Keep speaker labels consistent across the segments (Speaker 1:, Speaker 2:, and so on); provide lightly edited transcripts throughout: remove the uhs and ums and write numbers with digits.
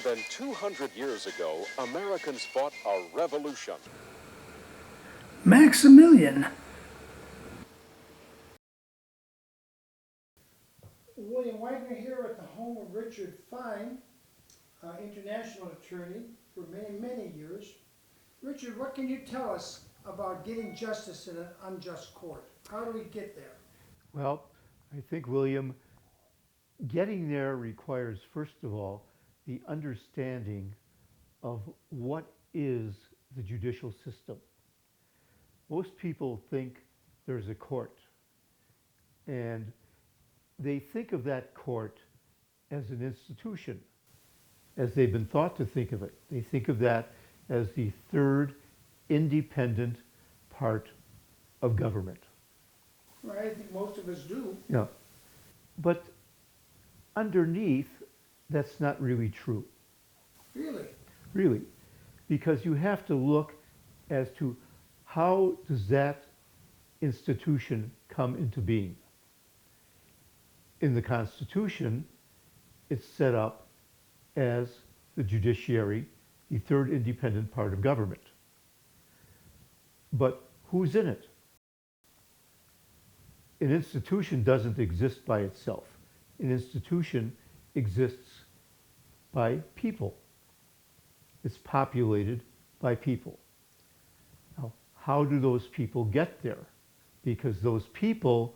Speaker 1: than 200 years ago, Americans fought a revolution.
Speaker 2: Maximilian.
Speaker 3: William Wagner here at the home of Richard Fine, international attorney for many, many years. Richard, what can you tell us about getting justice in an unjust court? How do we get there?
Speaker 4: Well, I think, William, getting there requires, first of all, the understanding of what is the judicial system. Most people think there's a court, and they think of that court as an institution, as they've been taught to think of it. They think of that as the third independent part of government.
Speaker 3: Right, I think most of us do.
Speaker 4: Yeah. But underneath, that's not really true.
Speaker 3: Really?
Speaker 4: Really. Because you have to look as to how does that institution come into being. In the Constitution, it's set up as the judiciary, the third independent part of government. But who's in it? An institution doesn't exist by itself. An institution exists by people. It's populated by people. Now, how do those people get there? Because those people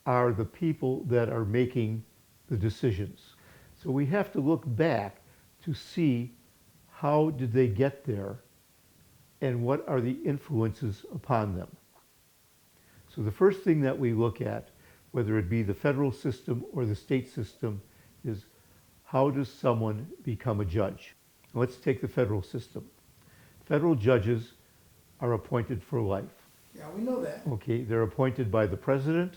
Speaker 4: are the people that are making the decisions. So we have to look back to see how did they get there and what are the influences upon them. So the first thing that we look at, whether it be the federal system or the state system, is how does someone become a judge? Let's take the federal system. Federal judges are appointed for life.
Speaker 3: Yeah, we know that.
Speaker 4: Okay, they're appointed by the president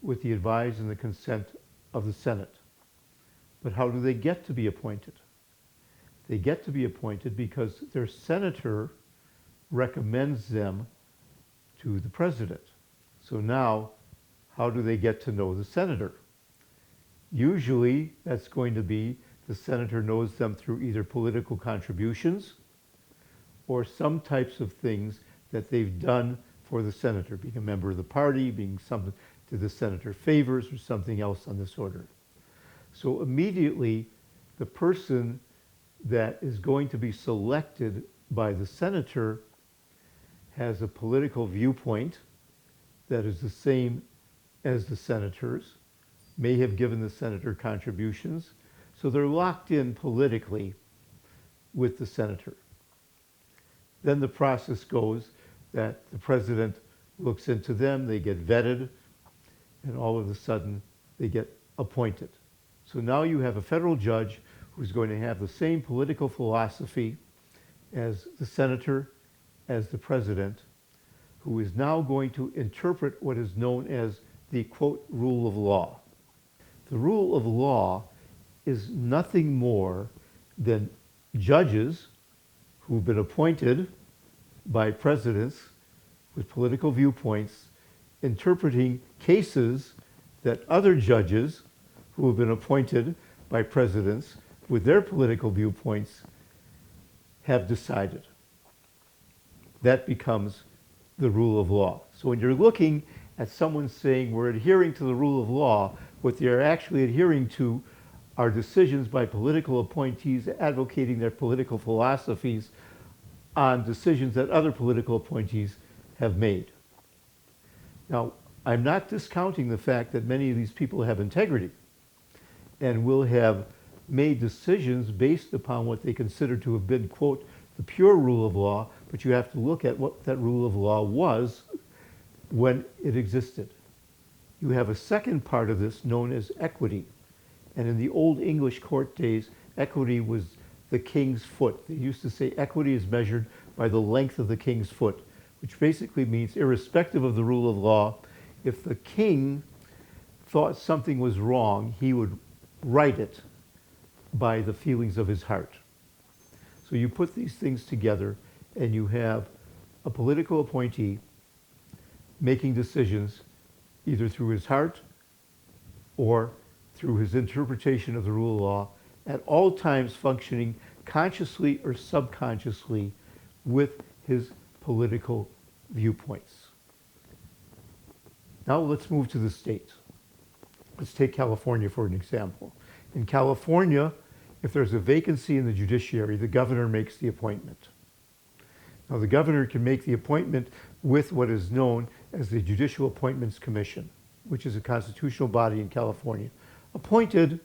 Speaker 4: with the advice and the consent of the Senate. But how do they get to be appointed? They get to be appointed because their senator recommends them to the president. So now, how do they get to know the senator? Usually, that's going to be the senator knows them through either political contributions or some types of things that they've done for the senator, being a member of the party, being something to the senator favors or something else on this order. So immediately, the person that is going to be selected by the senator has a political viewpoint that is the same as the senators, may have given the senator contributions, so they're locked in politically with the senator. Then the process goes that the president looks into them, they get vetted, and all of a sudden they get appointed. So now you have a federal judge who's going to have the same political philosophy as the senator, as the president, who is now going to interpret what is known as the, quote, rule of law. The rule of law is nothing more than judges who've been appointed by presidents with political viewpoints interpreting cases that other judges who have been appointed by presidents with their political viewpoints have decided. That becomes the rule of law. So when you're looking at someone saying we're adhering to the rule of law, what they're actually adhering to are decisions by political appointees advocating their political philosophies on decisions that other political appointees have made. Now, I'm not discounting the fact that many of these people have integrity and will have made decisions based upon what they consider to have been, quote, the pure rule of law, but you have to look at what that rule of law was when it existed. You have a second part of this known as equity. And in the old English court days, equity was the king's foot. They used to say equity is measured by the length of the king's foot, which basically means irrespective of the rule of law, if the king thought something was wrong, he would right it by the feelings of his heart. So you put these things together and you have a political appointee making decisions either through his heart or through his interpretation of the rule of law at all times functioning consciously or subconsciously with his political viewpoints. Now let's move to the states. Let's take California for an example. In California, if there's a vacancy in the judiciary, the governor makes the appointment. Now, the governor can make the appointment with what is known as the Judicial Appointments Commission, which is a constitutional body in California, appointed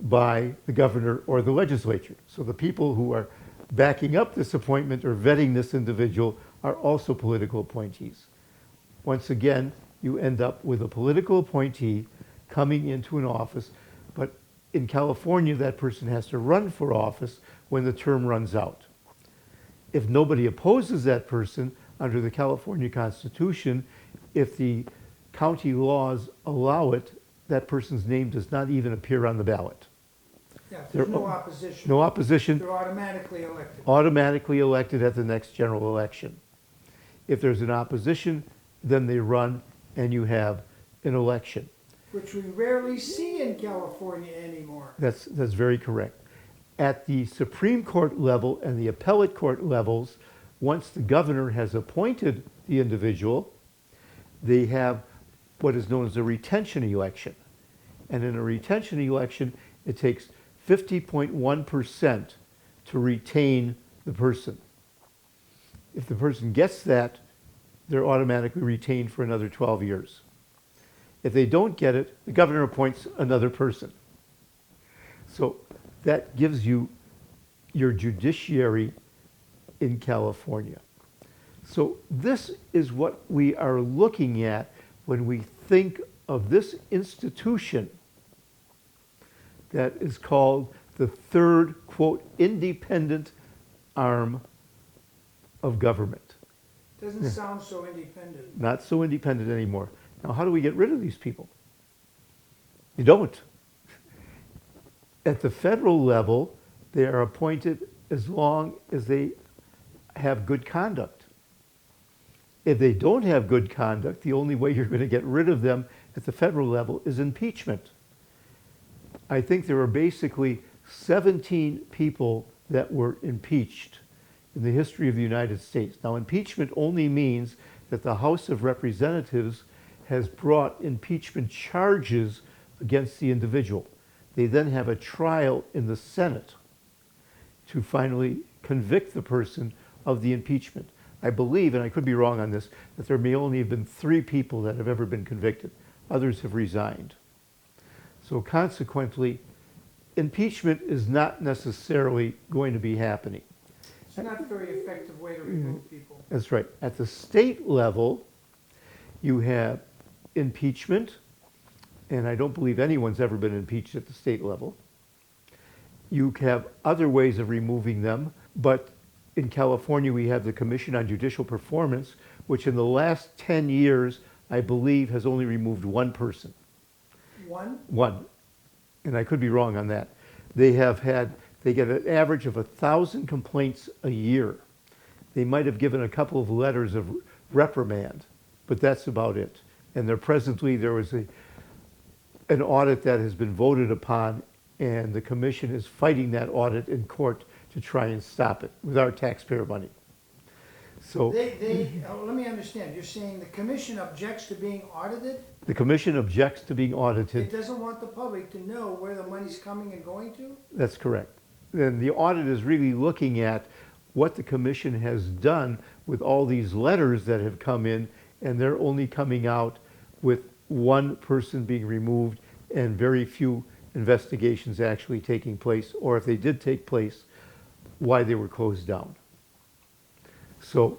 Speaker 4: by the governor or the legislature. So the people who are backing up this appointment or vetting this individual are also political appointees. Once again, you end up with a political appointee coming into an office, but in California, that person has to run for office when the term runs out. If nobody opposes that person under the California Constitution, if the county laws allow it, that person's name does not even appear on the ballot.
Speaker 3: Yeah, if there's
Speaker 4: They're-
Speaker 3: no opposition.
Speaker 4: No opposition,
Speaker 3: They're automatically elected.
Speaker 4: automatically elected at the next general election. If there's an opposition, then they run and you have an election.
Speaker 3: Which we rarely see in California anymore.
Speaker 4: That's very correct. At the Supreme Court level and the appellate court levels, once the governor has appointed the individual, they have what is known as a retention election. And in a retention election, it takes 50.1% to retain the person. If the person gets that, they're automatically retained for another 12 years. If they don't get it, the governor appoints another person. So that gives you your judiciary in California. So this is what we are looking at when we think of this institution that is called the third, quote, independent arm of government.
Speaker 3: Doesn't sound so independent.
Speaker 4: Not so independent anymore. Now, how do we get rid of these people? You don't. At the federal level, they are appointed as long as they have good conduct. If they don't have good conduct, the only way you're going to get rid of them at the federal level is impeachment. I think there are basically 17 people that were impeached in the history of the United States. Now, impeachment only means that the House of Representatives has brought impeachment charges against the individual. They then have a trial in the Senate to finally convict the person of the impeachment. I believe, and I could be wrong on this, that there may only have been 3 people that have ever been convicted. Others have resigned. So consequently, impeachment is not necessarily going to be happening.
Speaker 3: It's not a very effective way to remove people.
Speaker 4: That's right. At the state level, you have impeachment, and I don't believe anyone's ever been impeached at the state level. You have other ways of removing them, but in California we have the Commission on Judicial Performance, which in the last 10 years, I believe, has only removed 1 person. One. And I could be wrong on that. They get an average of 1,000 complaints a year. They might have given a couple of letters of reprimand, but that's about it. And there was an audit that has been voted upon, and the commission is fighting that audit in court to try and stop it with our taxpayer money. So
Speaker 3: Let me understand, you're saying the commission objects to being audited?
Speaker 4: the commission objects to being
Speaker 3: It
Speaker 4: audited.
Speaker 3: doesn't want the public to know where the money's coming and going to?
Speaker 4: That's correct. And the audit is really looking at what the commission has done with all these letters that have come in, and they're only coming out with 1 person being removed and very few investigations actually taking place, or if they did take place, why they were closed down. So,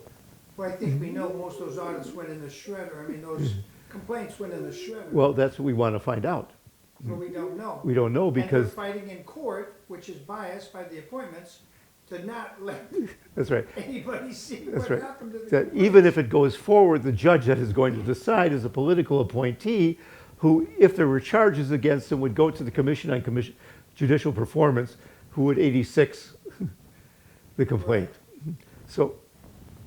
Speaker 3: Well, I think we know most of those audits went in the shredder. I mean, those complaints went in the shredder.
Speaker 4: well, that's what we want to find out.
Speaker 3: But we don't know.
Speaker 4: We don't know
Speaker 3: And they're
Speaker 4: because,
Speaker 3: fighting in court, which is biased by the appointments, to not let
Speaker 4: that's right.
Speaker 3: anybody see
Speaker 4: That's
Speaker 3: what
Speaker 4: right.
Speaker 3: happened to the
Speaker 4: That
Speaker 3: complaints.
Speaker 4: even if it goes forward, the judge that is going to decide is a political appointee who, if there were charges against him, would go to the Commission on Judicial Performance, who would 86 the complaint. So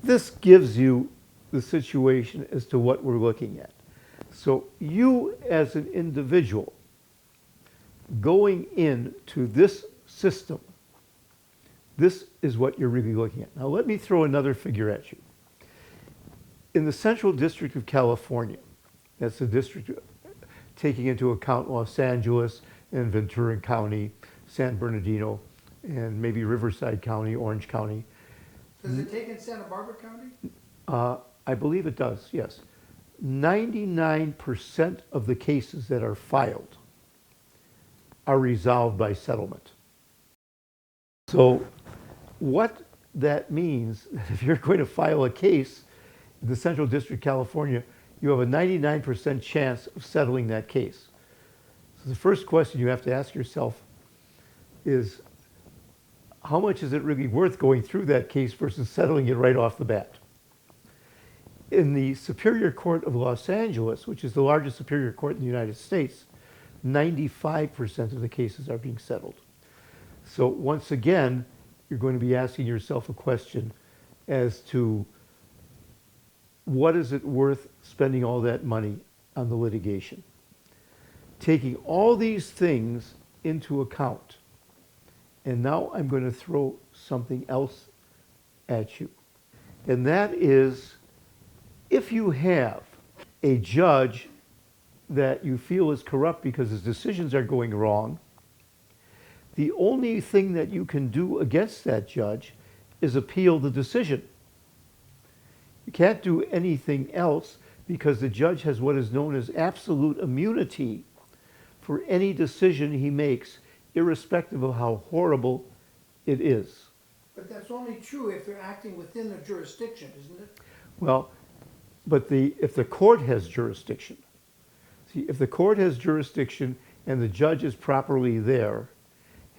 Speaker 4: this gives you the situation as to what we're looking at. So you as an individual going into this system, this is what you're really looking at. Now let me throw another figure at you. In the Central District of California, that's the district taking into account Los Angeles and Ventura County, San Bernardino, and maybe Riverside County, Orange County.
Speaker 3: Does it take in Santa Barbara County?
Speaker 4: I believe it does, yes. 99% of the cases that are filed are resolved by settlement. So what that means, if you're going to file a case in the Central District of California, you have a 99% chance of settling that case. So the first question you have to ask yourself is, how much is it really worth going through that case versus settling it right off the bat? In the Superior Court of Los Angeles, which is the largest Superior Court in the United States, 95% of the cases are being settled. So once again, you're going to be asking yourself a question as to what is it worth spending all that money on the litigation? Taking all these things into account, and now I'm going to throw something else at you. And that is, if you have a judge that you feel is corrupt because his decisions are going wrong, the only thing that you can do against that judge is appeal the decision. You can't do anything else because the judge has what is known as absolute immunity for any decision he makes, irrespective of how horrible it is.
Speaker 3: But that's only true if they're acting within the jurisdiction, isn't it?
Speaker 4: Well, but if the court has jurisdiction, see, if the court has jurisdiction and the judge is properly there,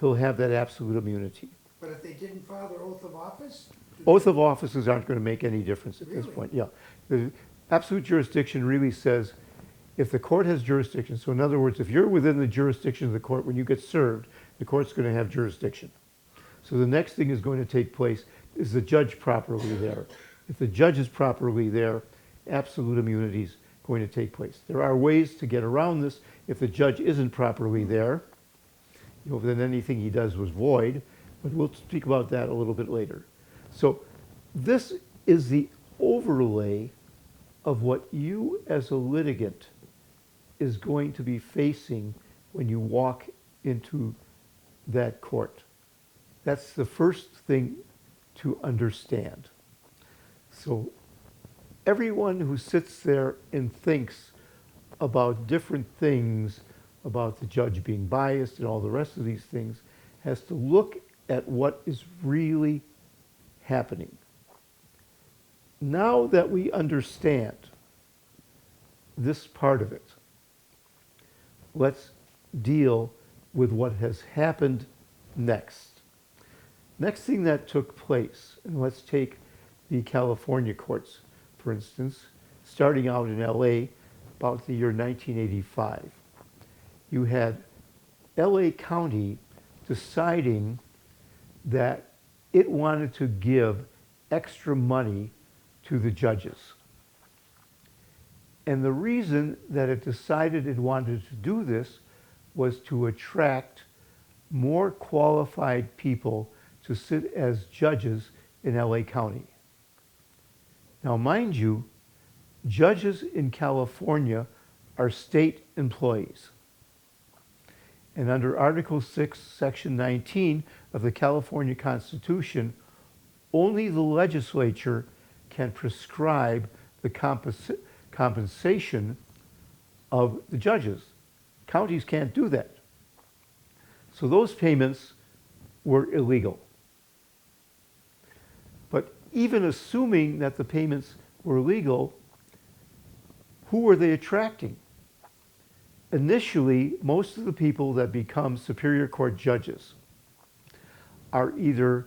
Speaker 4: he'll have that absolute immunity.
Speaker 3: But if they didn't file their oath of office?
Speaker 4: Oath of offices aren't going to make any difference at this
Speaker 3: Really?
Speaker 4: point. Yeah. The absolute jurisdiction really says if the court has jurisdiction, so in other words, if you're within the jurisdiction of the court when you get served, the court's going to have jurisdiction. So the next thing is going to take place is the judge properly there. If the judge is properly there, absolute immunity is going to take place. There are ways to get around this. If the judge isn't properly there, then anything he does was void, but we'll speak about that a little bit later. So this is the overlay of what you as a litigant is going to be facing when you walk into that court. That's the first thing to understand. So everyone who sits there and thinks about different things, about the judge being biased and all the rest of these things, has to look at what is really happening. Now that we understand this part of it, let's deal with what has happened next. Next thing that took place, and let's take the California courts, for instance, starting out in LA about the year 1985. You had LA County deciding that it wanted to give extra money to the judges. And the reason that it decided it wanted to do this was to attract more qualified people to sit as judges in LA County. Now, mind you, judges in California are state employees. And under Article 6, Section 19 of the California Constitution, only the legislature can prescribe the compensation of the judges. Counties can't do that. So those payments were illegal. But even assuming that the payments were legal, who were they attracting? Initially, most of the people that become Superior Court judges are either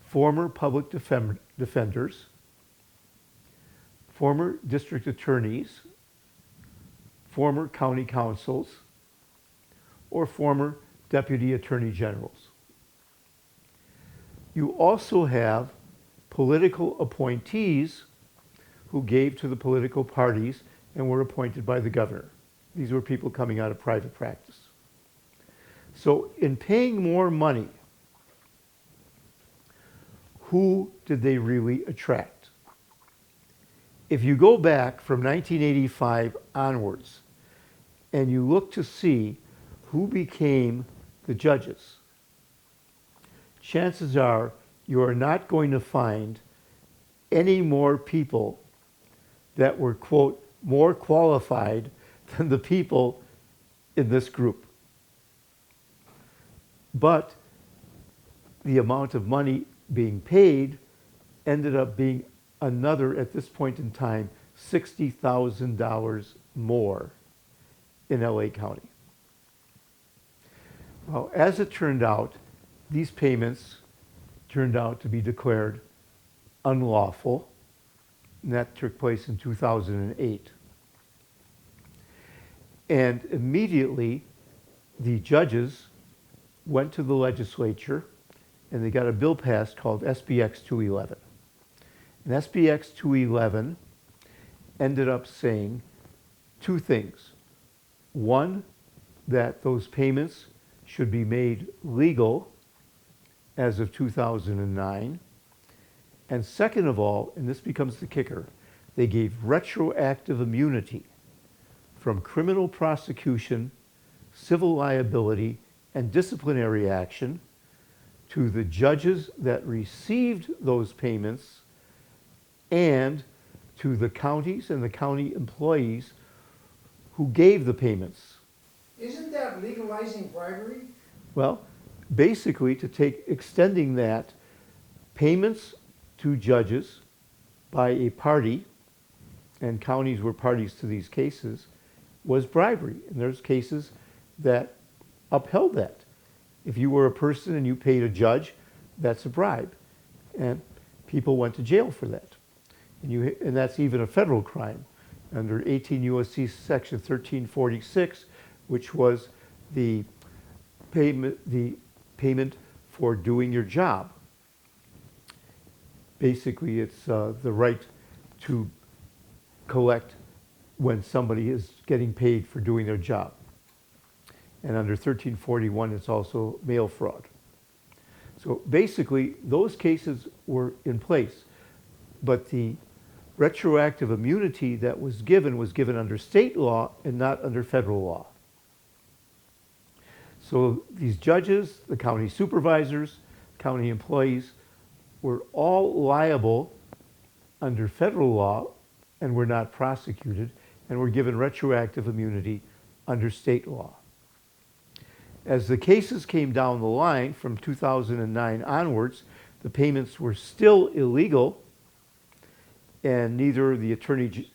Speaker 4: former public defenders, former district attorneys, former county councils, or former deputy attorney generals. You also have political appointees who gave to the political parties and were appointed by the governor. These were people coming out of private practice. So in paying more money who did they really attract? If you go back from 1985 onwards and you look to see who became the judges, chances are you are not going to find any more people that were, quote, more qualified than the people in this group. But the amount of money being paid ended up being another, at this point in time, $60,000 more in LA County. Well, as it turned out, these payments turned out to be declared unlawful, and that took place in 2008. And immediately, the judges went to the legislature and they got a bill passed called SBX 211. And SBX 211 ended up saying two things. One, that those payments should be made legal as of 2009. And second of all, and this becomes the kicker, they gave retroactive immunity from criminal prosecution, civil liability, and disciplinary action to the judges that received those payments and to the counties and the county employees who gave the payments.
Speaker 3: Isn't that legalizing bribery?
Speaker 4: Well, basically extending that, payments to judges by a party, and counties were parties to these cases, was bribery. And there's cases that upheld that. If you were a person and you paid a judge, that's a bribe. And people went to jail for that. And that's even a federal crime under 18 U.S.C. Section 1346, which was the payment for doing your job. Basically, it's the right to collect when somebody is getting paid for doing their job. And under 1341, it's also mail fraud. So basically, those cases were in place, but the retroactive immunity that was given under state law and not under federal law. So these judges, the county supervisors, county employees were all liable under federal law and were not prosecuted and were given retroactive immunity under state law. As the cases came down the line from 2009 onwards, the payments were still illegal, and neither the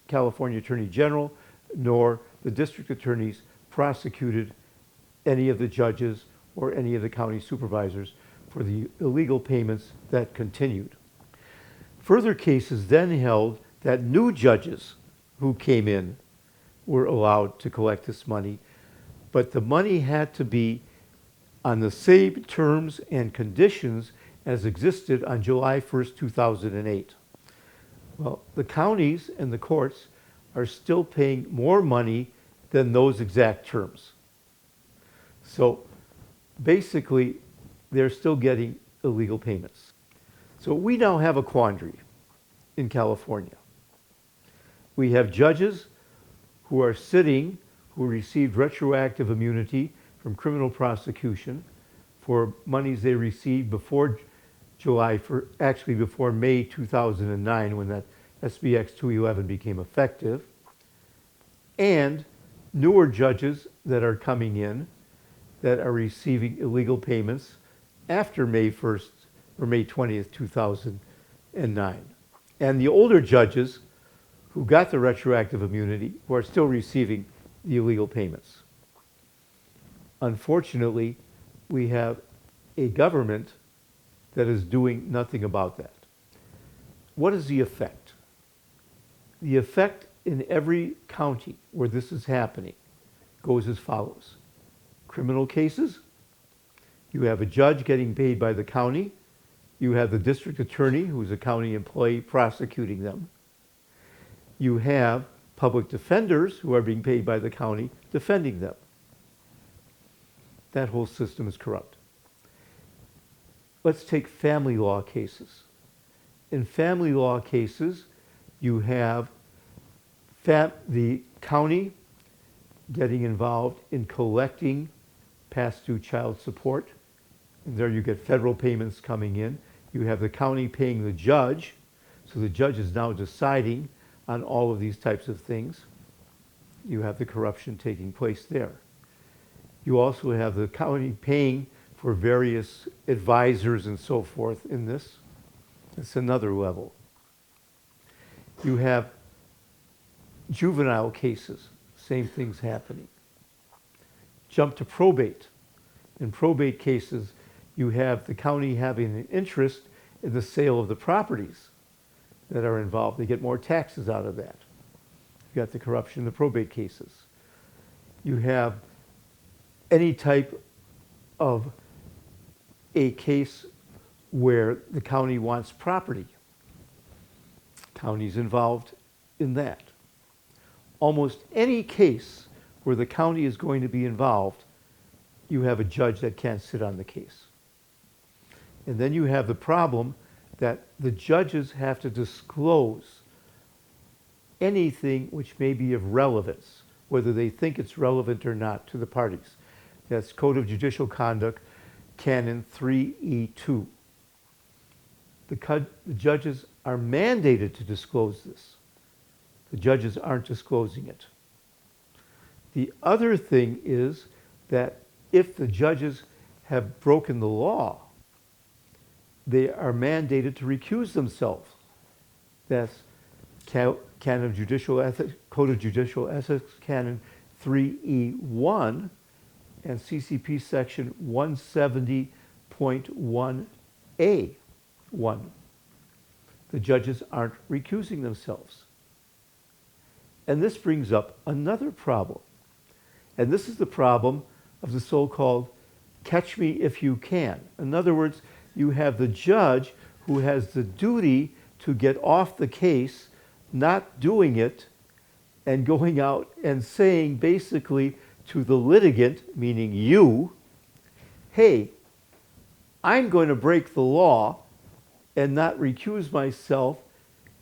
Speaker 4: California Attorney General nor the district attorneys prosecuted any of the judges or any of the county supervisors for the illegal payments that continued. Further cases then held that new judges who came in were allowed to collect this money, but the money had to be on the same terms and conditions as existed on July 1st, 2008. Well, the counties and the courts are still paying more money than those exact terms. So basically, they're still getting illegal payments. So we now have a quandary in California. We have judges who are sitting, who received retroactive immunity from criminal prosecution for monies they received before before May 2009, when that SBX 211 became effective, and newer judges that are coming in that are receiving illegal payments after May 1st or May 20th, 2009. And the older judges who got the retroactive immunity who are still receiving the illegal payments. Unfortunately, we have a government that is doing nothing about that. What is the effect? The effect in every county where this is happening goes as follows. Criminal cases, you have a judge getting paid by the county, you have the district attorney, who's a county employee, prosecuting them. You have public defenders who are being paid by the county defending them. That whole system is corrupt. Let's take family law cases. in family law cases, you have the county getting involved in collecting past due child support. And there you get federal payments coming in. You have the county paying the judge. So the judge is now deciding on all of these types of things. You have the corruption taking place there. You also have the county paying for various advisors and so forth in this. It's another level. You have juvenile cases, same things happening. Jump to probate. In probate cases, you have the county having an interest in the sale of the properties that are involved. They get more taxes out of that. You've got the corruption in the probate cases. You have any type of a case where the county wants property. County's involved in that. Almost any case where the county is going to be involved, you have a judge that can't sit on the case. And then you have the problem that the judges have to disclose anything which may be of relevance, whether they think it's relevant or not, to the parties. That's Code of Judicial Conduct, Canon 3E2. The judges are mandated to disclose this. The judges aren't disclosing it. The other thing is that if the judges have broken the law, they are mandated to recuse themselves. That's Canon of Judicial Ethics, Code of Judicial Ethics, Canon 3E1, and CCP Section 170.1A1. The judges aren't recusing themselves. And this brings up another problem. And this is the problem of the so-called catch me if you can. In other words, you have the judge who has the duty to get off the case, not doing it, and going out and saying basically to the litigant, meaning you, hey, I'm going to break the law and not recuse myself,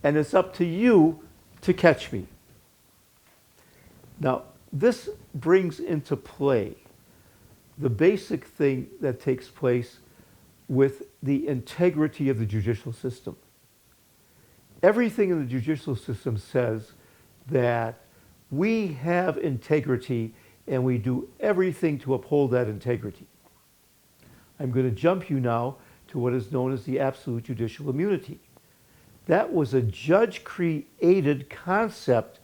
Speaker 4: and it's up to you to catch me. Now, this brings into play the basic thing that takes place with the integrity of the judicial system. Everything in the judicial system says that we have integrity and we do everything to uphold that integrity. I'm going to jump you now to what is known as the absolute judicial immunity. That was a judge-created concept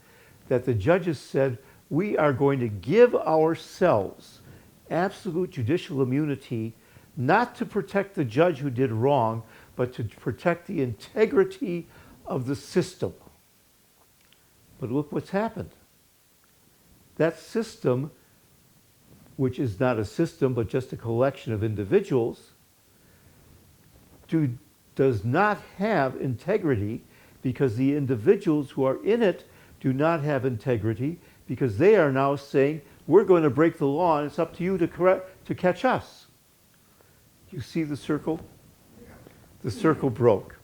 Speaker 4: that the judges said, we are going to give ourselves absolute judicial immunity, not to protect the judge who did wrong, but to protect the integrity of the system. But look what's happened. That system, which is not a system, but just a collection of individuals, does not have integrity, because the individuals who are in it do not have integrity, because they are now saying, we're going to break the law and it's up to you to catch us. You see the circle? The circle broke.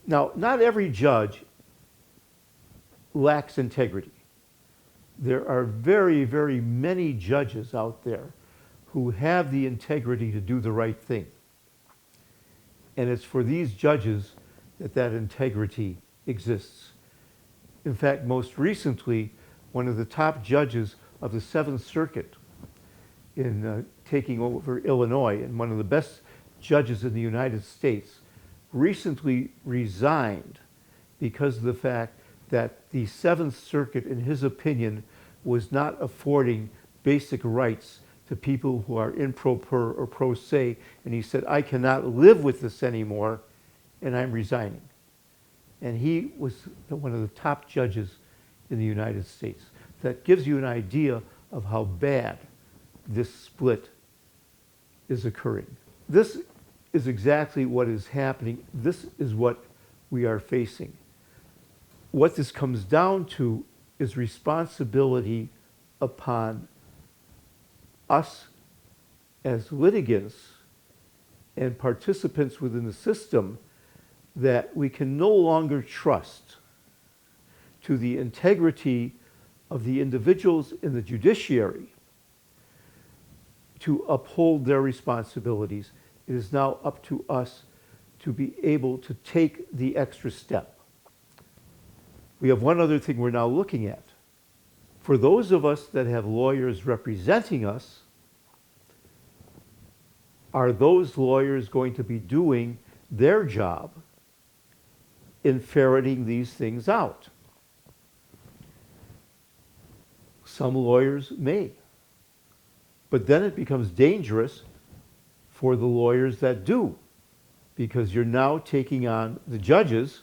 Speaker 4: Now, not every judge lacks integrity. There are very, very many judges out there who have the integrity to do the right thing. And it's for these judges that that integrity exists. In fact, most recently, one of the top judges of the Seventh Circuit in taking over Illinois, and one of the best judges in the United States, recently resigned because of the fact that the Seventh Circuit, in his opinion, was not affording basic rights to people who are in pro per or pro se, and he said, I cannot live with this anymore, and I'm resigning. And he was one of the top judges in the United States. That gives you an idea of how bad this split is occurring. This is exactly what is happening. This is what we are facing. What this comes down to is responsibility upon us as litigants and participants within the system that we can no longer trust to the integrity of the individuals in the judiciary to uphold their responsibilities. It is now up to us to be able to take the extra step. We have one other thing we're now looking at. For those of us that have lawyers representing us, are those lawyers going to be doing their job in ferreting these things out? Some lawyers may. But then it becomes dangerous for the lawyers that do, because you're now taking on the judges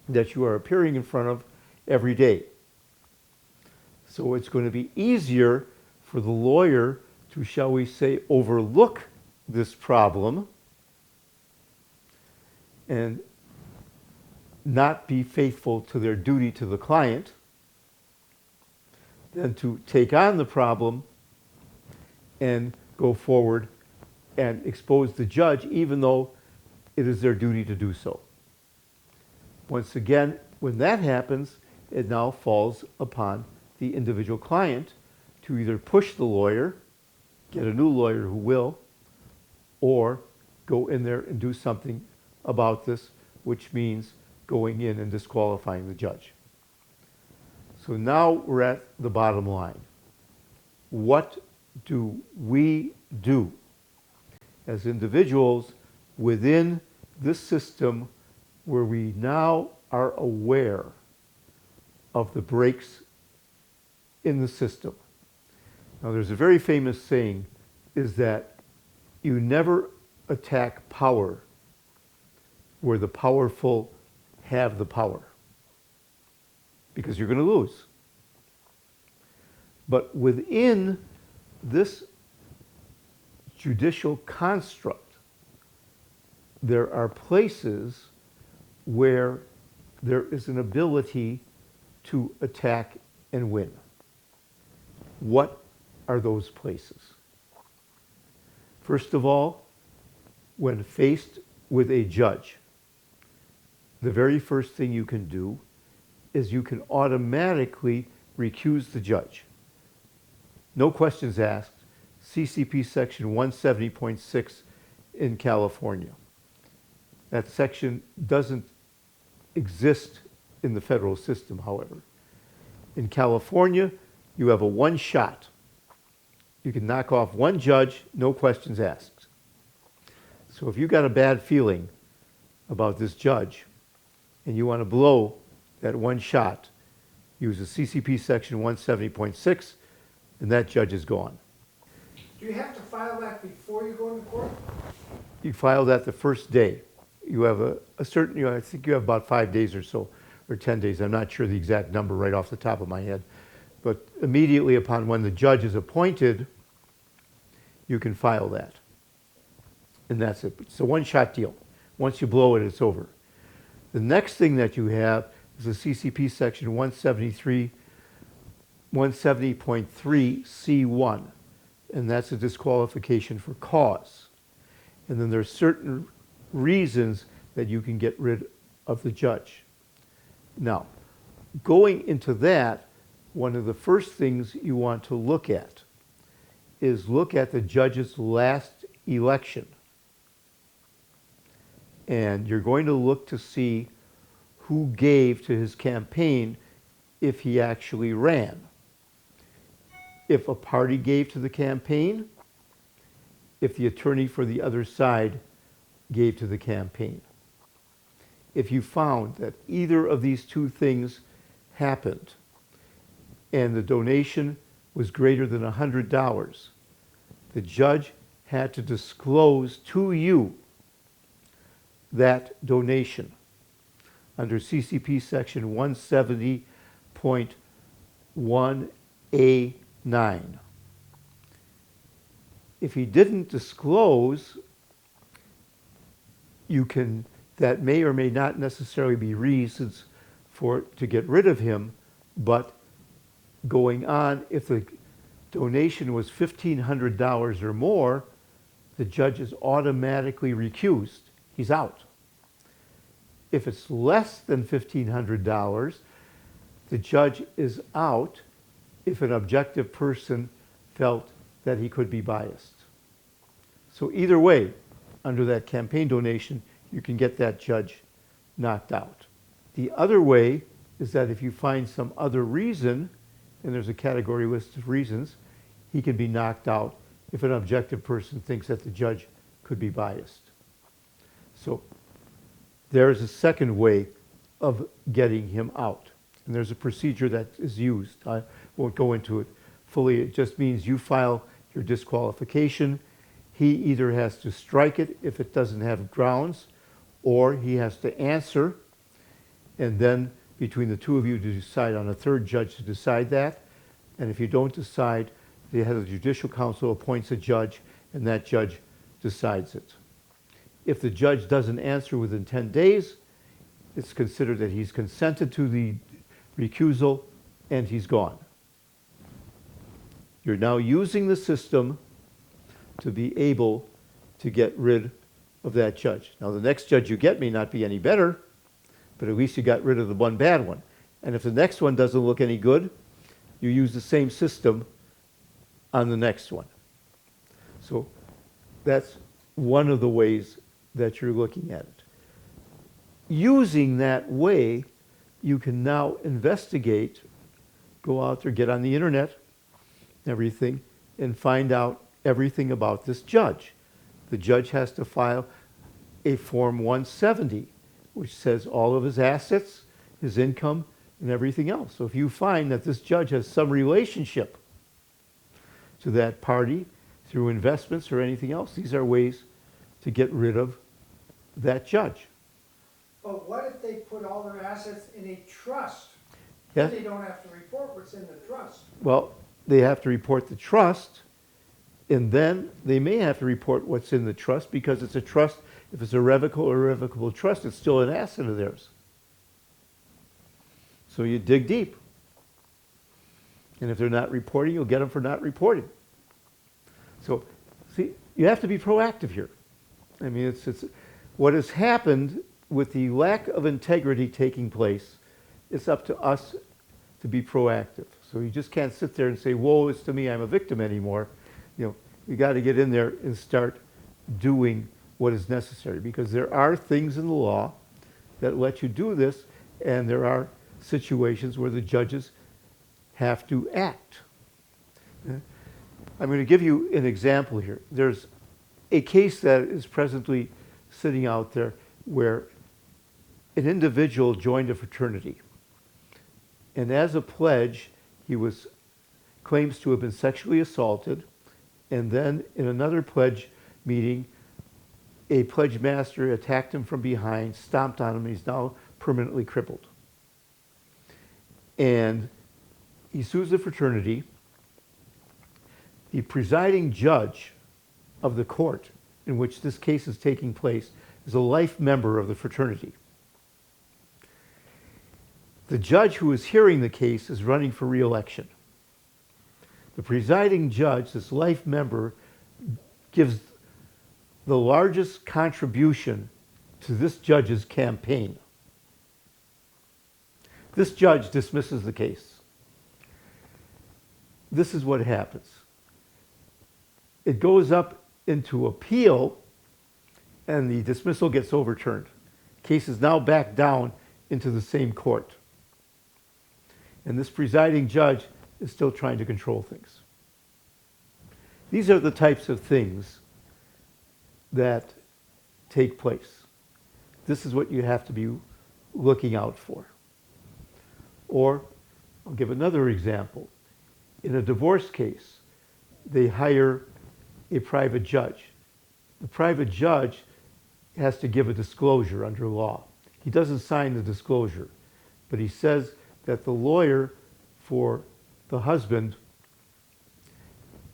Speaker 4: that you are appearing in front of every day. So it's going to be easier for the lawyer to, shall we say, overlook this problem and not be faithful to their duty to the client than to take on the problem and go forward and expose the judge, even though it is their duty to do so. Once again, when that happens, it now falls upon the individual client to either push the lawyer, get a new lawyer who will, or go in there and do something about this, which means going in and disqualifying the judge. So now we're at the bottom line. What do we do as individuals within this system where we now are aware of the breaks in the system? Now, there's a very famous saying, is that you never attack power where the powerful have the power, because you're going to lose. But within this judicial construct, there are places where there is an ability to attack and win. What are those places? First of all, when faced with a judge, the very first thing you can do is you can automatically recuse the judge. No questions asked. CCP section 170.6 in California. That section doesn't exist in the federal system, however. In California, you have a one shot. You can knock off one judge, no questions asked. So if you got a bad feeling about this judge and you want to blow that one shot, use a CCP section 170.6 and that judge is gone.
Speaker 3: Do you have to file that before you go into court?
Speaker 4: You file that the first day. You have a certain, I think you have about 5 days or so, or 10 days. I'm not sure the exact number right off the top of my head. But immediately upon when the judge is appointed, you can file that. And that's it. It's a one-shot deal. Once you blow it, it's over. The next thing that you have is a CCP section 170.3 C1. And that's a disqualification for cause. And then there's certain reasons that you can get rid of the judge. Now, going into that, one of the first things you want to look at is look at the judge's last election. And you're going to look to see who gave to his campaign if he actually ran. If a party gave to the campaign, if the attorney for the other side gave to the campaign. If you found that either of these two things happened and the donation was greater than $100, the judge had to disclose to you that donation under CCP section 170.1A9. If he didn't disclose, that may or may not necessarily be reasons to get rid of him, but going on, if the donation was $1,500 or more, the judge is automatically recused. He's out. If it's less than $1,500, the judge is out if an objective person felt that he could be biased. So either way, under that campaign donation, you can get that judge knocked out. The other way is that if you find some other reason, and there's a category list of reasons, he can be knocked out if an objective person thinks that the judge could be biased. So there's a second way of getting him out. And there's a procedure that is used. I won't go into it fully. It just means you file your disqualification. He either has to strike it if it doesn't have grounds, or he has to answer, and then between the two of you to decide on a third judge to decide that. And if you don't decide, the head of the Judicial Council appoints a judge, and that judge decides it. If the judge doesn't answer within 10 days, it's considered that he's consented to the recusal, and he's gone. You're now using the system to be able to get rid of that judge. Now, the next judge you get may not be any better, but at least you got rid of the one bad one. And if the next one doesn't look any good, you use the same system on the next one. So that's one of the ways that you're looking at it. Using that way, you can now investigate, go out there, get on the internet, everything, and find out everything about this judge. The judge has to file a Form 170, which says all of his assets, his income, and everything else. So if you find that this judge has some relationship to that party through investments or anything else, these are ways to get rid of that judge.
Speaker 3: But what if they put all their assets in a trust?
Speaker 4: Yeah.
Speaker 3: Then they don't have to report what's in the trust.
Speaker 4: Well, they have to report the trust, and then they may have to report what's in the trust, because it's a trust. If it's a revocable or irrevocable trust, it's still an asset of theirs. So you dig deep. And if they're not reporting, you'll get them for not reporting. So, see, you have to be proactive here. I mean, it's what has happened with the lack of integrity taking place. It's up to us to be proactive. So you just can't sit there and say, woe is to me, I'm a victim anymore. You know, you got to get in there and start doing what is necessary, because there are things in the law that let you do this, and there are situations where the judges have to act. I'm going to give you an example here. There's a case that is presently sitting out there where an individual joined a fraternity, and as a pledge, he claims to have been sexually assaulted, and then in another pledge meeting, a pledge master attacked him from behind, stomped on him, and he's now permanently crippled. And he sues the fraternity. The presiding judge of the court in which this case is taking place is a life member of the fraternity. The judge who is hearing the case is running for re-election. The presiding judge, this life member, gives the largest contribution to this judge's campaign. This judge dismisses the case. This is what happens. It goes up into appeal, and the dismissal gets overturned. Case is now back down into the same court. And this presiding judge is still trying to control things. These are the types of things that take place. This is what you have to be looking out for. Or, I'll give another example. In a divorce case, they hire a private judge. The private judge has to give a disclosure under law. He doesn't sign the disclosure, but he says that the lawyer for the husband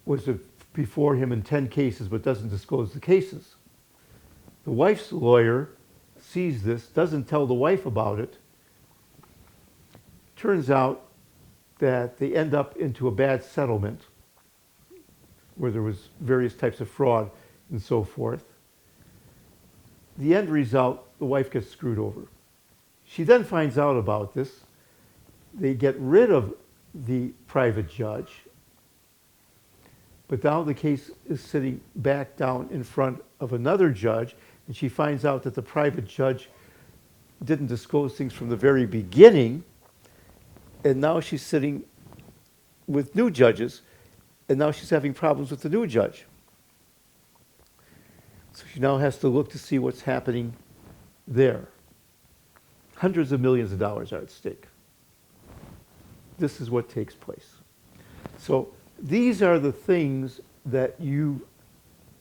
Speaker 4: was before him in 10 cases, but doesn't disclose the cases. The wife's lawyer sees this, doesn't tell the wife about it. Turns out that they end up into a bad settlement where there was various types of fraud and so forth. The end result, the wife gets screwed over. She then finds out about this. They get rid of the private judge, but now the case is sitting back down in front of another judge, and she finds out that the private judge didn't disclose things from the very beginning, and now she's sitting with new judges, and now she's having problems with the new judge. So she now has to look to see what's happening there. Hundreds of millions of dollars are at stake. This is what takes place. So these are the things that you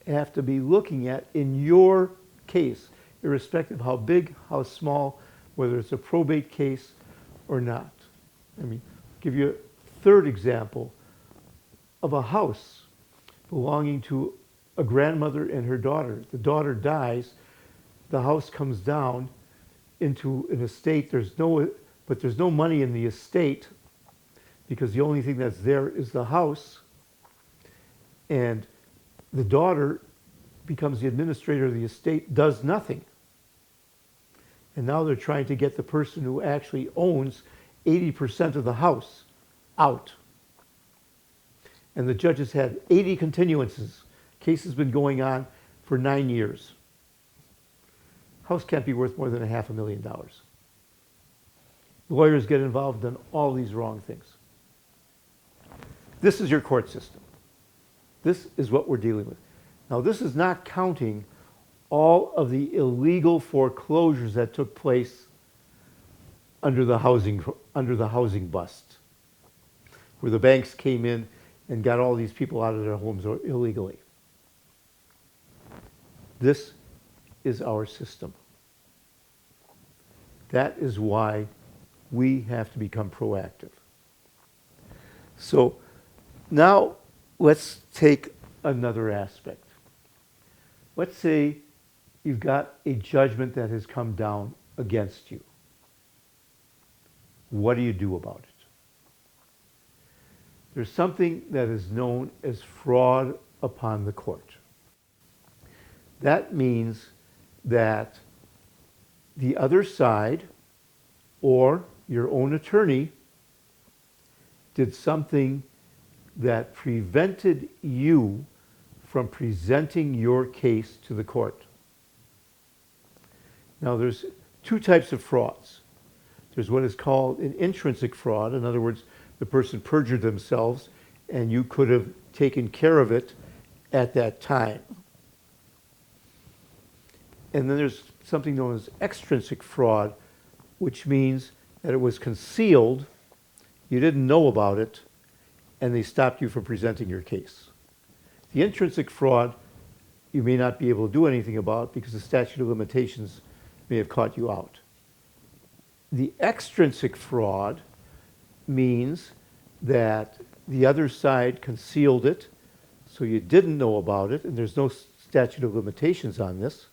Speaker 4: have to be looking at in your case, irrespective of how big, how small, whether it's a probate case or not. I mean, I'll give you a third example of a house belonging to a grandmother and her daughter. The daughter dies, the house comes down into an estate. But there's no money in the estate because the only thing that's there is the house. And the daughter becomes the administrator of the estate, does nothing. And now they're trying to get the person who actually owns 80% of the house out. And the judge has had 80 continuances. Case has been going on for 9 years. House can't be worth more than $500,000. Lawyers get involved in all these wrong things. This is your court system. This is what we're dealing with. Now, this is not counting all of the illegal foreclosures that took place under the housing bust, where the banks came in and got all these people out of their homes illegally. This is our system. That is why we have to become proactive. So now let's take another aspect. Let's say you've got a judgment that has come down against you. What do you do about it? There's something that is known as fraud upon the court. That means that the other side or your own attorney did something that prevented you from presenting your case to the court. Now, there's two types of frauds. There's what is called an intrinsic fraud. In other words, the person perjured themselves and you could have taken care of it at that time. And then there's something known as extrinsic fraud, which means that it was concealed, you didn't know about it, and they stopped you from presenting your case. The intrinsic fraud, you may not be able to do anything about because the statute of limitations may have caught you out. The extrinsic fraud means that the other side concealed it, so you didn't know about it, and there's no statute of limitations on this.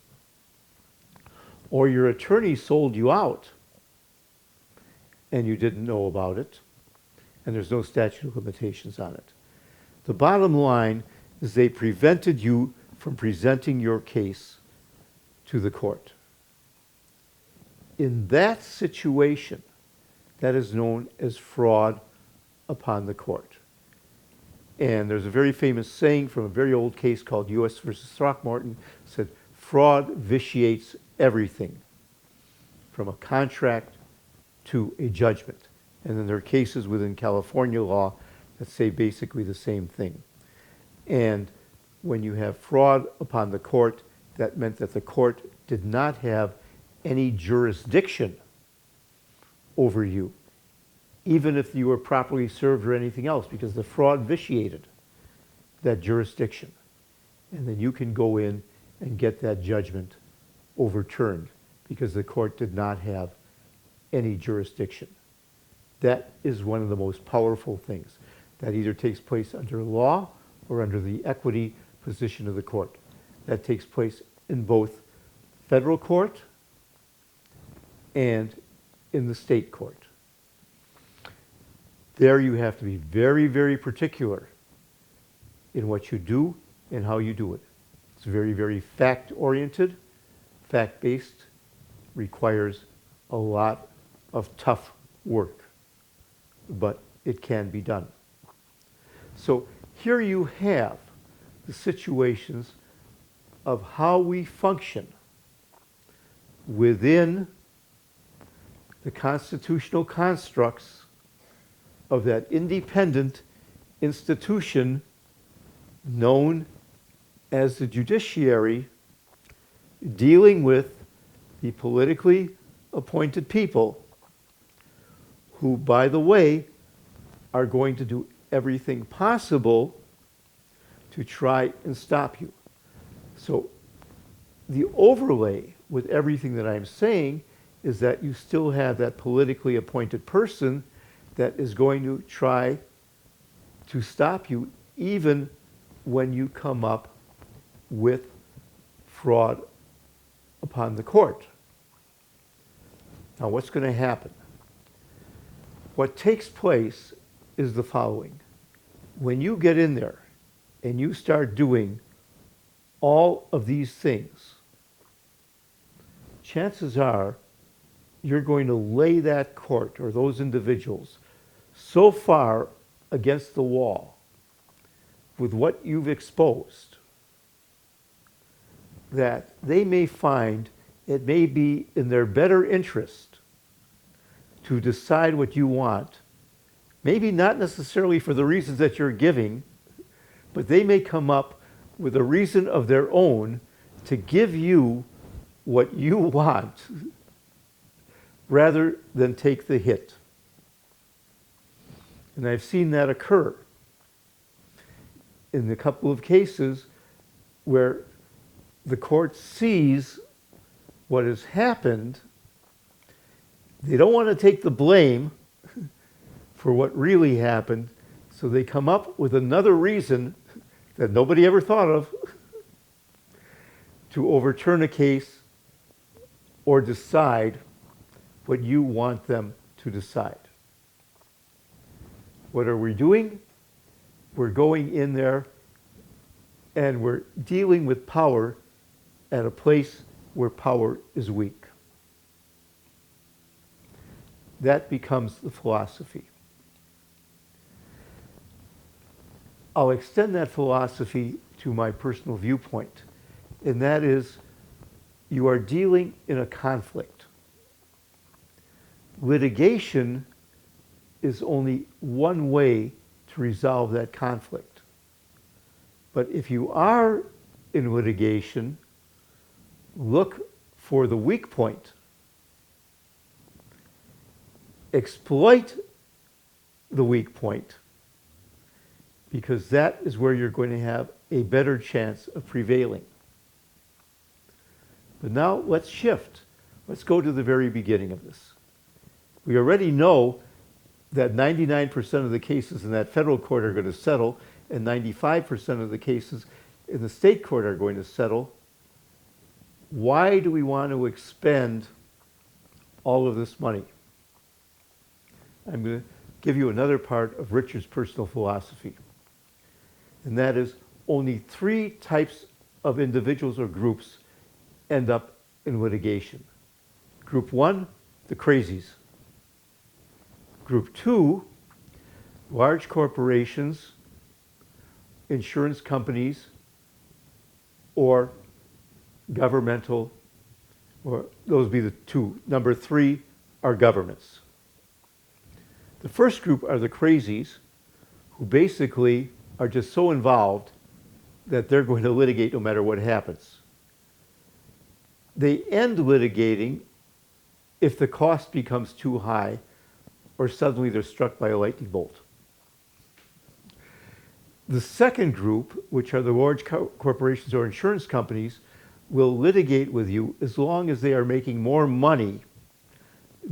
Speaker 4: Or your attorney sold you out, and you didn't know about it, and there's no statute of limitations on it. The bottom line is they prevented you from presenting your case to the court. In that situation, that is known as fraud upon the court. And there's a very famous saying from a very old case called U.S. versus Throckmorton, said, fraud vitiates everything, from a contract to a judgment. And then there are cases within California law that say basically the same thing. And when you have fraud upon the court, that meant that the court did not have any jurisdiction over you, even if you were properly served or anything else, because the fraud vitiated that jurisdiction. And then you can go in and get that judgment overturned because the court did not have any jurisdiction. That is one of the most powerful things that either takes place under law or under the equity position of the court. That takes place in both federal court and in the state court. There you have to be very, very particular in what you do and how you do it. It's very, very fact-oriented, fact-based, requires a lot of tough work, but it can be done. So here you have the situations of how we function within the constitutional constructs of that independent institution known as the judiciary, dealing with the politically appointed people who, by the way, are going to do everything possible to try and stop you. So the overlay with everything that I'm saying is that you still have that politically appointed person that is going to try to stop you even when you come up with fraud upon the court. Now, what's going to happen? What takes place is the following. When you get in there and you start doing all of these things, chances are you're going to lay that court or those individuals so far against the wall with what you've exposed that they may find it may be in their better interest to decide what you want, maybe not necessarily for the reasons that you're giving, but they may come up with a reason of their own to give you what you want rather than take the hit. And I've seen that occur in a couple of cases where the court sees what has happened. They don't want to take the blame for what really happened, so they come up with another reason that nobody ever thought of to overturn a case or decide what you want them to decide. What are we doing? We're going in there and we're dealing with power at a place where power is weak. That becomes the philosophy. I'll extend that philosophy to my personal viewpoint, and that is you are dealing in a conflict. Litigation is only one way to resolve that conflict. But if you are in litigation, look for the weak point. Exploit the weak point, because that is where you're going to have a better chance of prevailing. But now let's shift. Let's go to the very beginning of this. We already know that 99% of the cases in that federal court are going to settle, and 95% of the cases in the state court are going to settle. Why do we want to expend all of this money? I'm going to give you another part of Richard's personal philosophy, and that is only 3 types of individuals or groups end up in litigation. Group 1, the crazies. Group 2, large corporations, insurance companies, or governmental, or those would be the 2. Number 3 are governments. The first group are the crazies, who basically are just so involved that they're going to litigate no matter what happens. They end litigating if the cost becomes too high or suddenly they're struck by a lightning bolt. The second group, which are the large corporations or insurance companies, will litigate with you as long as they are making more money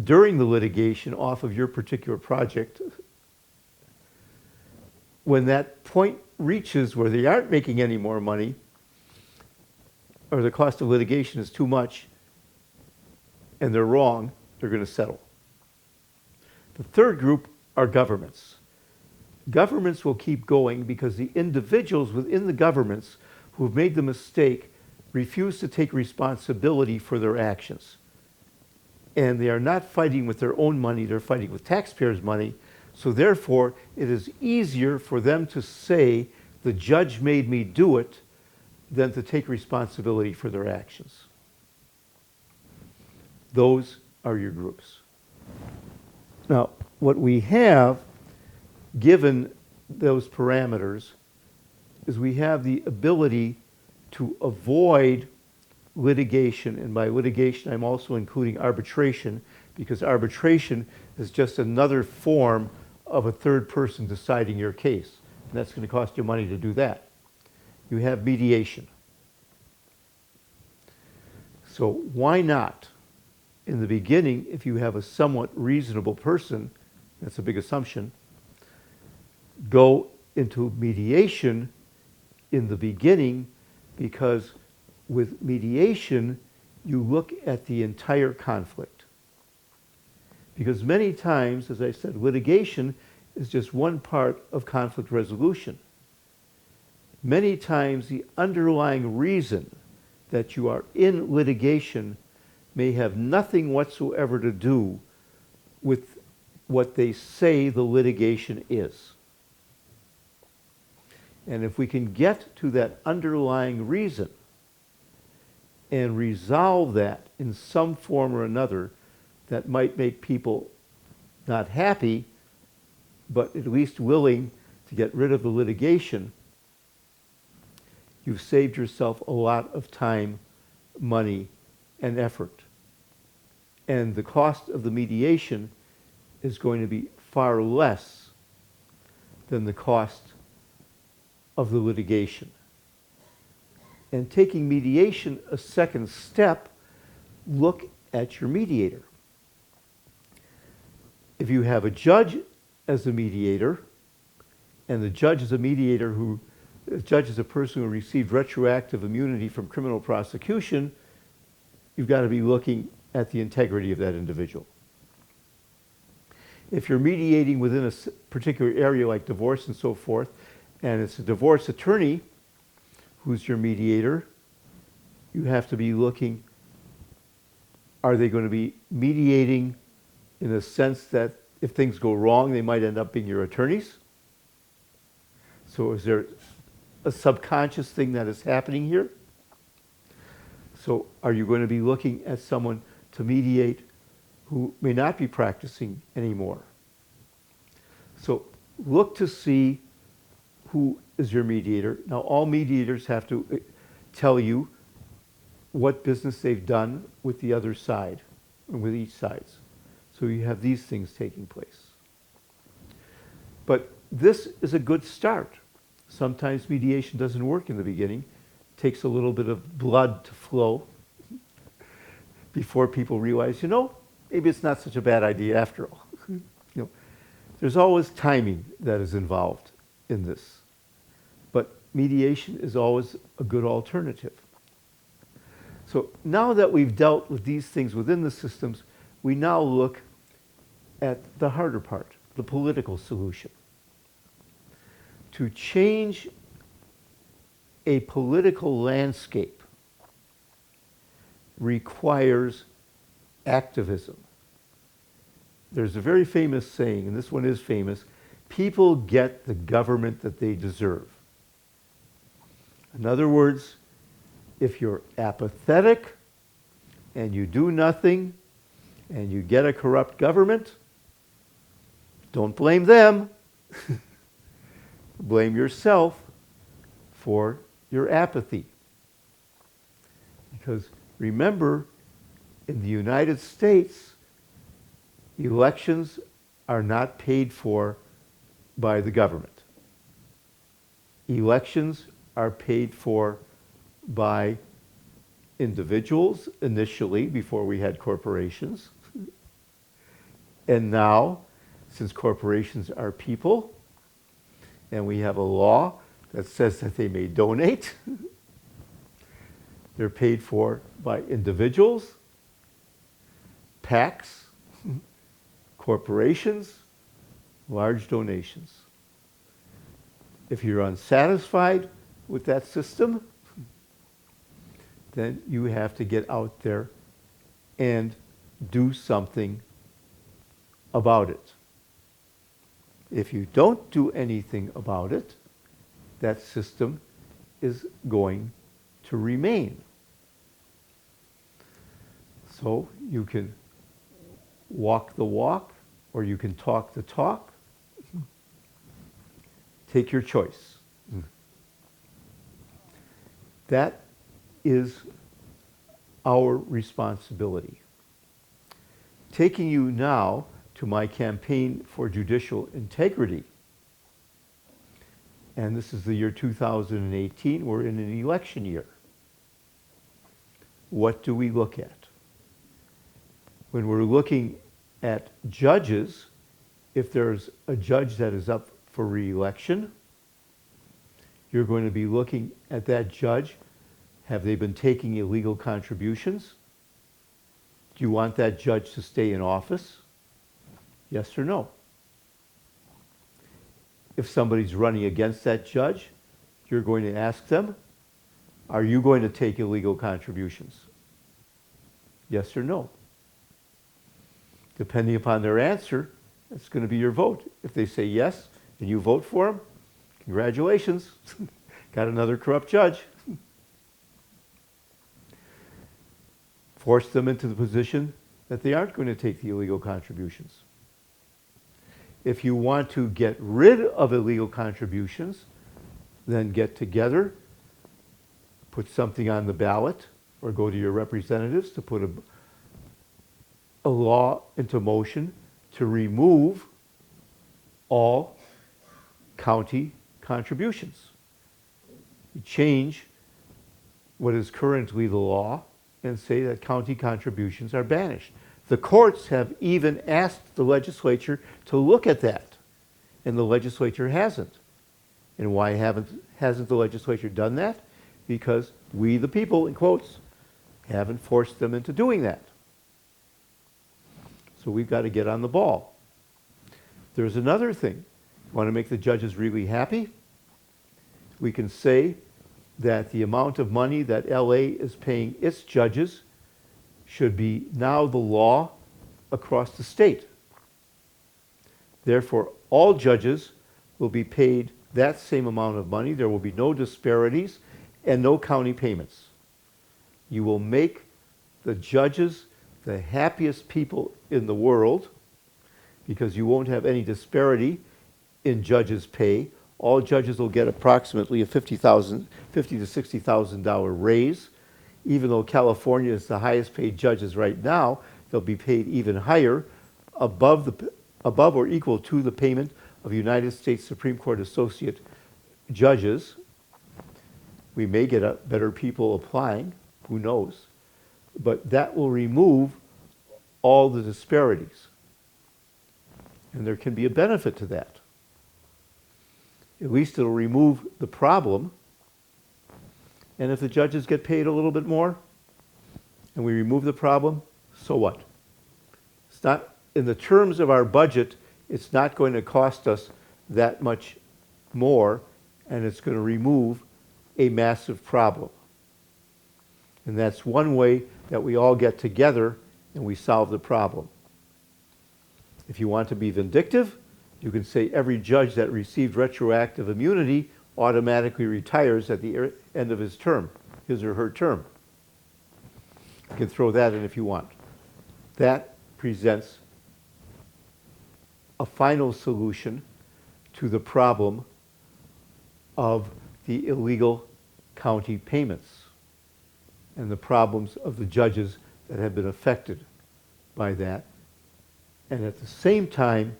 Speaker 4: during the litigation off of your particular project. When that point reaches where they aren't making any more money, or the cost of litigation is too much, and they're wrong, they're going to settle. The third group are governments. Governments will keep going because the individuals within the governments who have made the mistake refuse to take responsibility for their actions. and they are not fighting with their own money, they're fighting with taxpayers' money. So therefore, it is easier for them to say, the judge made me do it, than to take responsibility for their actions. Those are your groups. Now, what we have, given those parameters, is we have the ability to avoid litigation, and by litigation I'm also including arbitration, because arbitration is just another form of a third person deciding your case, and that's going to cost you money to do that. You have mediation. So why not, in the beginning, if you have a somewhat reasonable person, that's a big assumption, go into mediation in the beginning, because with mediation, you look at the entire conflict. Because many times, as I said, litigation is just one part of conflict resolution. Many times, the underlying reason that you are in litigation may have nothing whatsoever to do with what they say the litigation is. And if we can get to that underlying reason and resolve that in some form or another, that might make people not happy, but at least willing to get rid of the litigation, you've saved yourself a lot of time, money, and effort. And the cost of the mediation is going to be far less than the cost of the litigation. And taking mediation a second step, look at your mediator. If you have a judge as a mediator, and the judge is a mediator who, the judge is a person who received retroactive immunity from criminal prosecution, you've got to be looking at the integrity of that individual. If you're mediating within a particular area like divorce and so forth, and it's a divorce attorney who's your mediator, you have to be looking, are they going to be mediating in a sense that if things go wrong, they might end up being your attorneys? So is there a subconscious thing that is happening here? So are you going to be looking at someone to mediate who may not be practicing anymore? So look to see who is your mediator. Now, all mediators have to tell you what business they've done with the other side, and with each side. So you have these things taking place. But this is a good start. Sometimes mediation doesn't work in the beginning. It takes a little bit of blood to flow before people realize, you know, maybe it's not such a bad idea after all. You know, there's always timing that is involved in this. But mediation is always a good alternative. So now that we've dealt with these things within the systems, we now look at the harder part, the political solution. To change a political landscape requires activism. There's a very famous saying, and this one is famous, people get the government that they deserve. In other words, if you're apathetic and you do nothing and you get a corrupt government, don't blame them. Blame yourself for your apathy. Because remember, in the United States, elections are not paid for by the government. Elections are paid for by individuals initially, before we had corporations. And now, since corporations are people, and we have a law that says that they may donate, they're paid for by individuals, PACs, corporations, large donations. If you're unsatisfied with that system, then you have to get out there and do something about it. If you don't do anything about it, that system is going to remain. So you can walk the walk or you can talk the talk. Take your choice. That is our responsibility. Taking you now to my campaign for judicial integrity. And this is the year 2018. We're in an election year. What do we look at? When we're looking at judges, if there's a judge that is up for re-election, you're going to be looking at that judge. Have they been taking illegal contributions? Do you want that judge to stay in office? Yes or no? If somebody's running against that judge, you're going to ask them, are you going to take illegal contributions? Yes or no? Depending upon their answer, that's going to be your vote. If they say yes and you vote for them, congratulations, got another corrupt judge. Force them into the position that they aren't going to take the illegal contributions. If you want to get rid of illegal contributions, then get together, put something on the ballot, or go to your representatives to put a law into motion to remove all county contributions. You change what is currently the law and say that county contributions are banished. The courts have even asked the legislature to look at that, and the legislature hasn't. And why hasn't the legislature done that? Because we, the people, in quotes, haven't forced them into doing that. So we've got to get on the ball. There's another thing. You want to make the judges really happy? We can say that the amount of money that LA is paying its judges should be now the law across the state. Therefore, all judges will be paid that same amount of money. There will be no disparities and no county payments. You will make the judges the happiest people in the world because you won't have any disparity in judges' pay. All judges will get approximately a $50,000 to $60,000 raise. Even though California is the highest paid judges right now, they'll be paid even higher, above or equal to the payment of United States Supreme Court Associate judges. We may get better people applying, who knows? But that will remove all the disparities. And there can be a benefit to that. At least it'll remove the problem. And if the judges get paid a little bit more and we remove the problem, so what? It's not, in the terms of our budget, it's not going to cost us that much more, and it's going to remove a massive problem. And that's one way that we all get together and we solve the problem. If you want to be vindictive, you can say every judge that received retroactive immunity automatically retires at the end of his term, his or her term. You can throw that in if you want. That presents a final solution to the problem of the illegal county payments and the problems of the judges that have been affected by that, and at the same time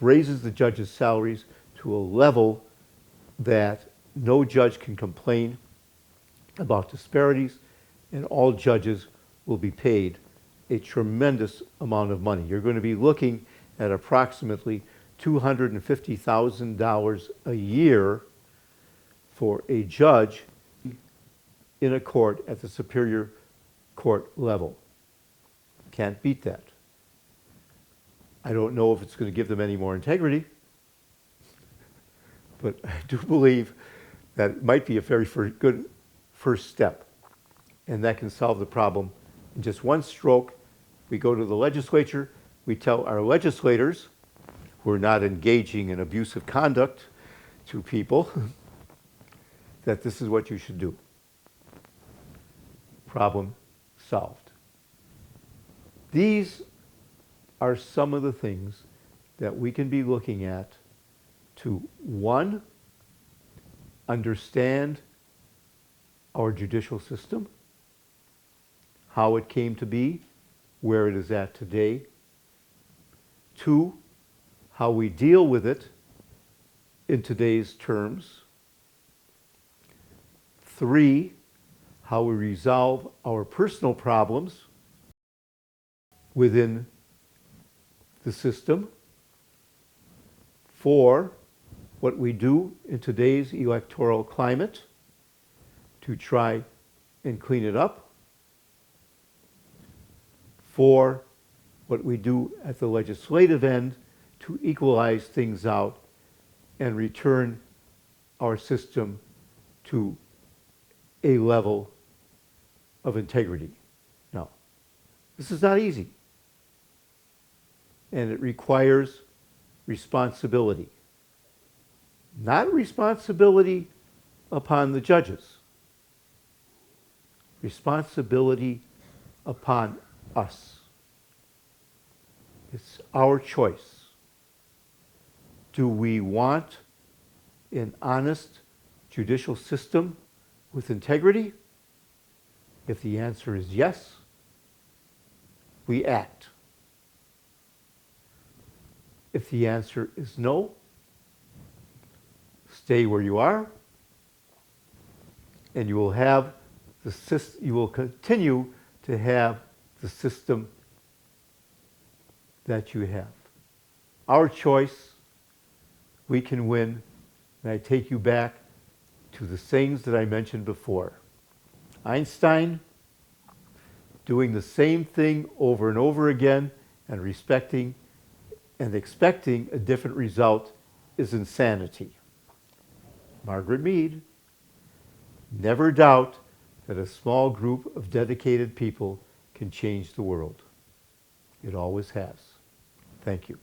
Speaker 4: raises the judges' salaries to a level that no judge can complain about disparities, and all judges will be paid a tremendous amount of money. You're going to be looking at approximately $250,000 a year for a judge in a court at the Superior Court level. Can't beat that. I don't know if it's going to give them any more integrity, but I do believe that it might be a very good first step, and that can solve the problem in just one stroke We go to the legislature, we tell our legislators who are not engaging in abusive conduct to people that this is what you should do. Problem solved. These are some of the things that we can be looking at to, one, understand our judicial system, how it came to be, where it is at today. Two, how we deal with it in today's terms. Three, how we resolve our personal problems within the system. Four, what we do in today's electoral climate to try and clean it up. Four, what we do at the legislative end to equalize things out and return our system to a level of integrity. Now, this is not easy, and it requires responsibility. Not responsibility upon the judges, responsibility upon us. It's our choice. Do we want an honest judicial system with integrity? If the answer is yes, we act. If the answer is no, stay where you are, and you will have you will continue to have the system that you have. Our choice, we can win, and I take you back to the sayings that I mentioned before. Einstein, doing the same thing over and over again and respecting and expecting a different result is insanity. Margaret Mead, never doubt that a small group of dedicated people can change the world. It always has. Thank you.